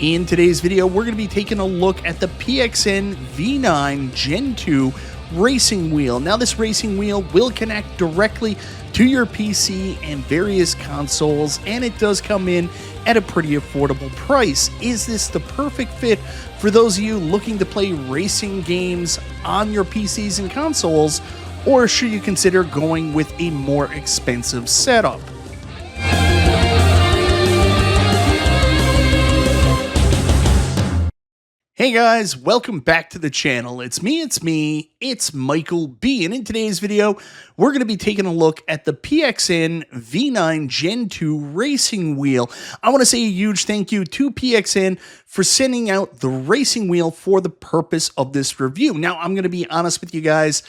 In today's video, we're going to be taking a look at the PXN V9 Gen 2 racing wheel. Now, this racing wheel will connect directly to your PC and various consoles, and it does come in at a pretty affordable price. Is this the perfect fit for those of you looking to play racing games on your PCs and consoles, or should you consider going with a more expensive setup? Hey guys, welcome back to the channel. It's me, Michael B. And in today's video, we're going to be taking a look at the PXN V9 Gen 2 racing wheel. I want to say a huge thank you to PXN for sending out the racing wheel for the purpose of this review. Now, I'm going to be honest with you guys,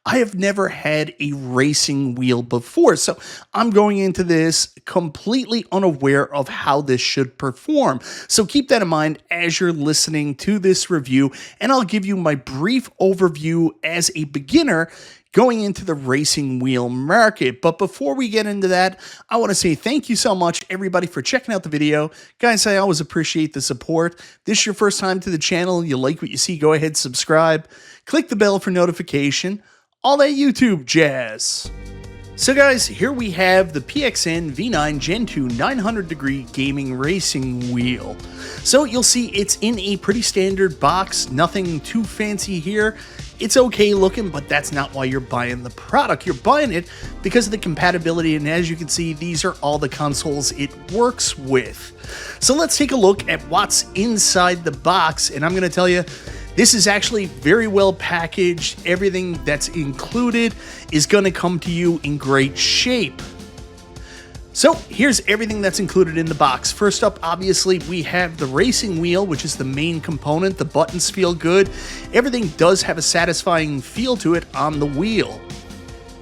I have never had a racing wheel before, so I'm going into this completely unaware of how this should perform. So keep that in mind as you're listening to this review, and I'll give you my brief overview as a beginner going into the racing wheel market. But before we get into that, I want to say thank you so much, everybody, for checking out the video. Guys, I always appreciate the support. This is your first time to the channel, you like what you see, go ahead, subscribe, click the bell for notification, all that YouTube jazz. So guys, here we have the PXN V9 Gen 2 900-degree gaming racing wheel. So you'll see it's in a pretty standard box, nothing too fancy here. It's okay looking, but that's not why you're buying the product. You're buying it because of the compatibility, and as you can see, these are all the consoles it works with. So let's take a look at what's inside the box, and I'm going to tell you, this is actually very well packaged. Everything that's included is going to come to you in great shape. So here's everything that's included in the box. First up, obviously, we have the racing wheel, which is the main component. The buttons feel good. Everything does have a satisfying feel to it on the wheel.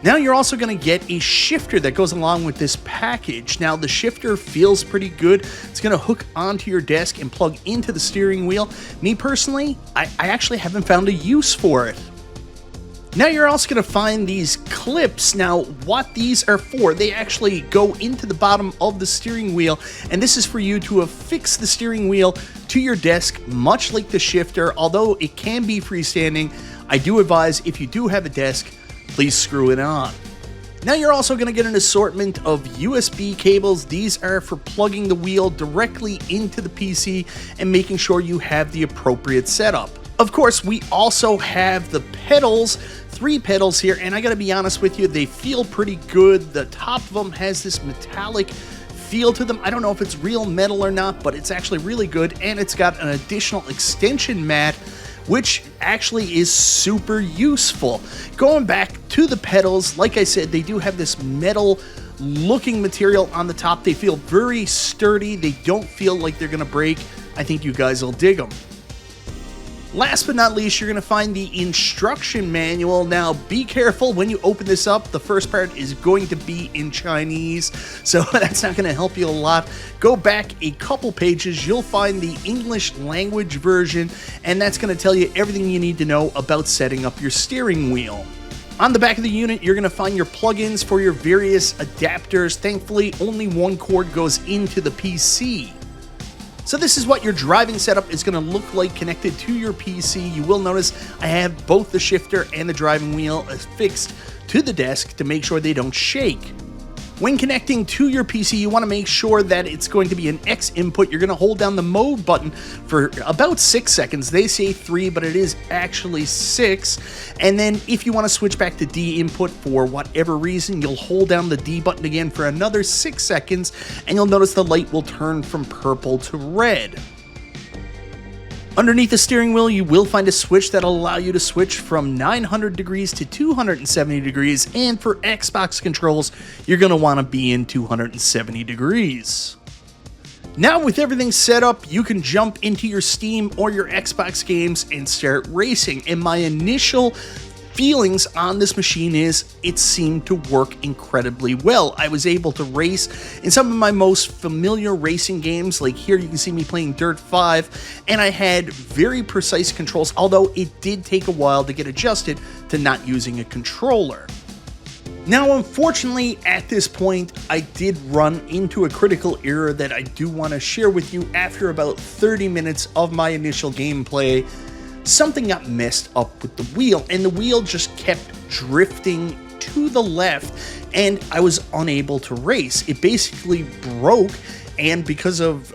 Now you're also going to get a shifter that goes along with this package. Now the shifter feels pretty good. It's going to hook onto your desk and plug into the steering wheel. Me personally, I actually haven't found a use for it. Now you're also going to find these clips. Now what these are for, they actually go into the bottom of the steering wheel, and this is for you to affix the steering wheel to your desk, much like the shifter. Although it can be freestanding, I do advise if you do have a desk, please screw it on. Now you're also going to get an assortment of USB cables. These are for plugging the wheel directly into the PC and making sure you have the appropriate setup. Of course, we also have the pedals, 3 pedals here, and I gotta be honest with you, they feel pretty good. The top of them has this metallic feel to them. I don't know if it's real metal or not, but it's actually really good, and it's got an additional extension mat, which actually is super useful. Going back to the pedals, like I said, they do have this metal looking material on the top. They feel very sturdy. They don't feel like they're gonna break. I think you guys will dig them. Last but not least, you're going to find the instruction manual. Now, be careful when you open this up. The first part is going to be in Chinese, so that's not going to help you a lot. Go back a couple pages, you'll find the English language version, and that's going to tell you everything you need to know about setting up your steering wheel. On the back of the unit, you're going to find your plugins for your various adapters. Thankfully, only one cord goes into the PC. So this is what your driving setup is going to look like connected to your PC. You will notice I have both the shifter and the driving wheel affixed to the desk to make sure they don't shake. When connecting to your PC, you want to make sure that it's going to be an X input. You're going to hold down the mode button for about 6 seconds. They say 3, but it is actually 6. And then if you want to switch back to D input for whatever reason, you'll hold down the D button again for another 6 seconds, and you'll notice the light will turn from purple to red. Underneath the steering wheel, you will find a switch that'll allow you to switch from 900 degrees to 270 degrees, and for Xbox controls, you're going to want to be in 270 degrees. Now with everything set up, you can jump into your Steam or your Xbox games and start racing, and my initial feelings on this machine is it seemed to work incredibly well. I was able to race in some of my most familiar racing games, like here you can see me playing Dirt 5, and I had very precise controls, although it did take a while to get adjusted to not using a controller. Now, unfortunately, at this point, I did run into a critical error that I do want to share with you after about 30 minutes of my initial gameplay. Something got messed up with the wheel, and the wheel just kept drifting to the left, and I was unable to race. It basically broke, and because of,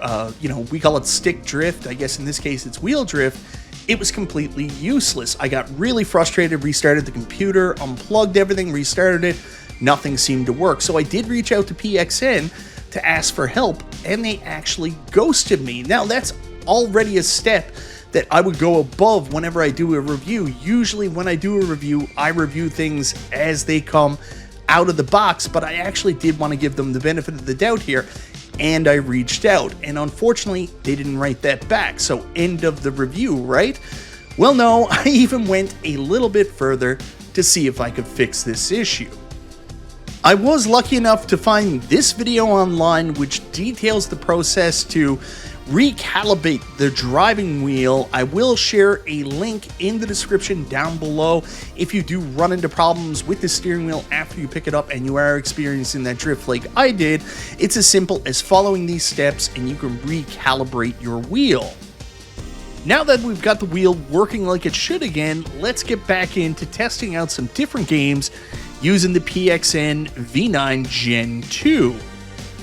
we call it stick drift, I guess in this case it's wheel drift, it was completely useless. I got really frustrated, restarted the computer, unplugged everything, restarted it. Nothing seemed to work. So I did reach out to PXN to ask for help, and they actually ghosted me. Now, that's already a step that I would go above whenever I do a review. Usually when I do a review, I review things as they come out of the box, but I actually did want to give them the benefit of the doubt here, and I reached out, and unfortunately they didn't write that back. So end of the review, right? Well, no, I even went a little bit further to see if I could fix this issue. I was lucky enough to find this video online which details the process to recalibrate the driving wheel. I will share a link in the description down below if you do run into problems with the steering wheel after you pick it up and you are experiencing that drift like I did. It's as simple as following these steps and you can recalibrate your wheel. Now that we've got the wheel working like it should again, let's get back into testing out some different games using the PXN V9 Gen 2.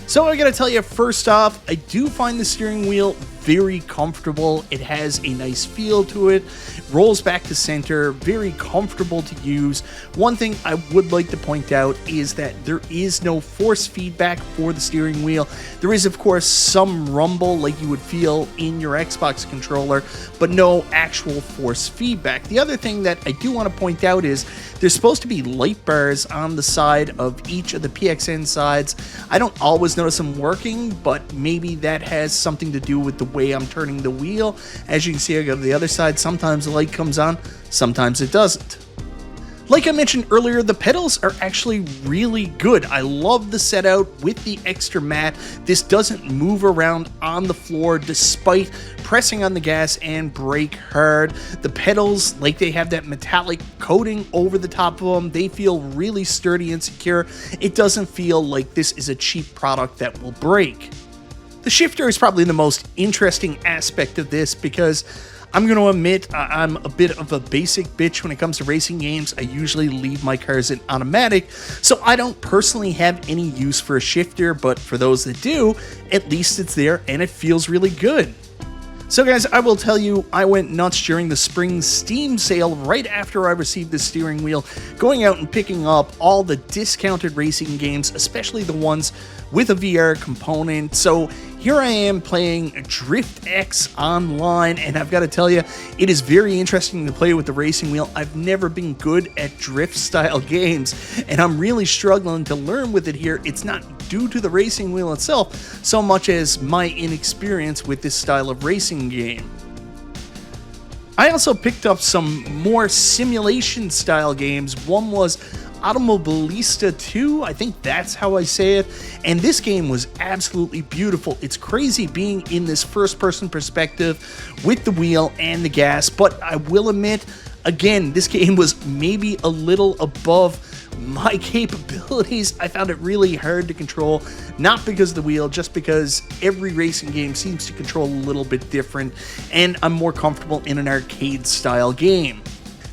So I gotta tell you, first off, I do find the steering wheel very comfortable. It has a nice feel to it, rolls back to center, very comfortable to use. One thing I would like to point out is that there is no force feedback for the steering wheel. There is, of course, some rumble like you would feel in your Xbox controller, but no actual force feedback. The other thing that I do want to point out is there's supposed to be light bars on the side of each of the PXN sides. I don't always notice them working, but maybe that has something to do with the way I'm turning the wheel. As you can see, I go to the other side. Sometimes the light comes on, sometimes it doesn't. Like I mentioned earlier, the pedals are actually really good. I love the set out with the extra mat. This doesn't move around on the floor despite pressing on the gas and brake hard. The pedals, like they have that metallic coating over the top of them, they feel really sturdy and secure. It doesn't feel like this is a cheap product that will break. The shifter is probably the most interesting aspect of this because I'm going to admit I'm a bit of a basic bitch when it comes to racing games. I usually leave my cars in automatic, so I don't personally have any use for a shifter, but for those that do, at least it's there and it feels really good. So guys, I will tell you, I went nuts during the spring Steam sale right after I received the steering wheel, going out and picking up all the discounted racing games, especially the ones with a VR component. So here I am playing Drift X online, and I've got to tell you, it is very interesting to play with the racing wheel. I've never been good at drift style games, and I'm really struggling to learn with it here. It's not due to the racing wheel itself so much as my inexperience with this style of racing game. I also picked up some more simulation style games. One was Automobilista 2, I think that's how I say it, and this game was absolutely beautiful. It's crazy being in this first-person perspective with the wheel and the gas, but I will admit, again, this game was maybe a little above my capabilities. I found it really hard to control, not because of the wheel, just because every racing game seems to control a little bit different, and I'm more comfortable in an arcade-style game.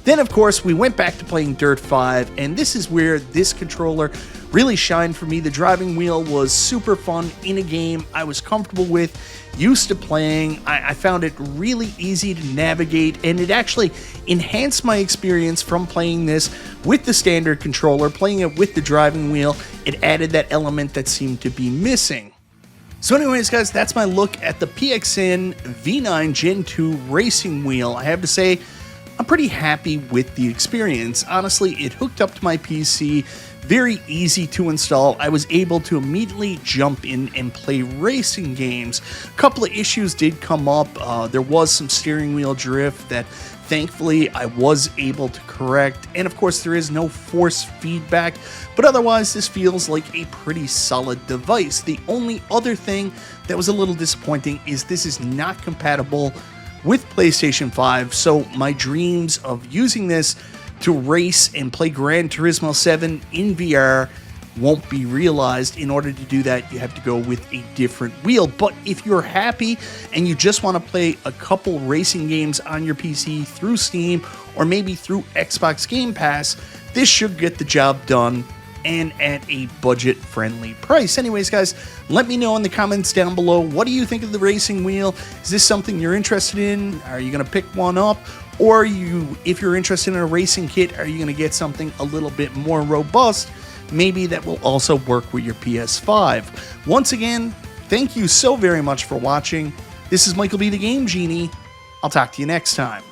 Then, of course, we went back to playing Dirt 5, and this is where this controller really shined for me. The driving wheel was super fun in a game I was comfortable with, used to playing. I found it really easy to navigate, and it actually enhanced my experience from playing this with the standard controller. Playing it with the driving wheel, it added that element that seemed to be missing. So anyways, guys, that's my look at the PXN V9 Gen 2 racing wheel. I have to say, I'm pretty happy with the experience. Honestly, it hooked up to my PC, very easy to install. I was able to immediately jump in and play racing games. A couple of issues did come up. There was some steering wheel drift that thankfully I was able to correct. And of course, there is no force feedback, but otherwise this feels like a pretty solid device. The only other thing that was a little disappointing is this is not compatible with PlayStation 5, so my dreams of using this to race and play Gran Turismo 7 in VR won't be realized. In order to do that, you have to go with a different wheel. But if you're happy and you just want to play a couple racing games on your PC through Steam or maybe through Xbox Game Pass, this should get the job done and at a budget-friendly price. Anyways, guys, let me know in the comments down below, what do you think of the racing wheel? Is this something you're interested in? Are you going to pick one up? Or if you're interested in a racing kit, are you going to get something a little bit more robust? Maybe that will also work with your PS5. Once again, thank you so very much for watching. This is Michael B. the Game Genie. I'll talk to you next time.